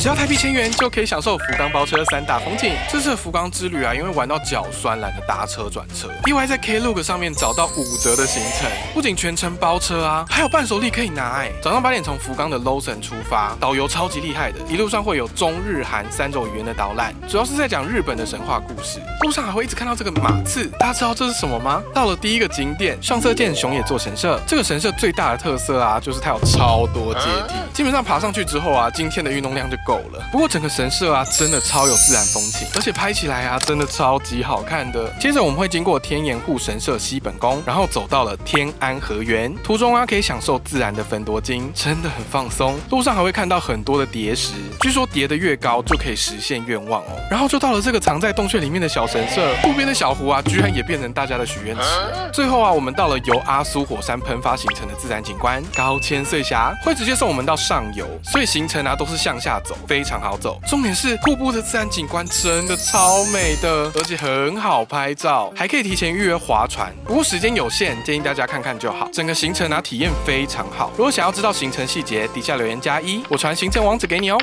只要台币1000元就可以享受福冈包车3大风景。这次的福冈之旅啊，因为玩到脚酸，懒得搭车转车，意外在 Klook 上面找到5折的行程，不仅全程包车啊，还有伴手礼可以拿早上8点从福冈的 Lawson 出发，导游超级厉害的，一路上会有中日韩3种语言的导览，主要是在讲日本的神话故事。路上还会一直看到这个马刺，大家知道这是什么吗？到了第一个景点上色见熊野座神社，这个神社最大的特色啊，就是它有超多阶梯，基本上爬上去之后啊，今天的运动量就够了。不过整个神社啊，真的超有自然风情，而且拍起来啊，真的超级好看的。接着我们会经过天岩户神社西本宫，然后走到了天安河原，途中啊可以享受自然的芬多精，真的很放松。路上还会看到很多的叠石，据说叠得越高就可以实现愿望哦。然后就到了这个藏在洞穴里面的小神社，路边的小湖啊，居然也变成大家的许愿池。最后啊，我们到了由阿苏火山喷发形成的自然景观高千穗峡，会直接送我们到上游，所以行程啊都是向下走，非常好走。重点是瀑布的自然景观真的超美的，而且很好拍照，还可以提前预约划船。不过时间有限，建议大家看看就好。整个行程啊体验非常好。如果想要知道行程细节，底下留言加1，我传行程网址给你哦。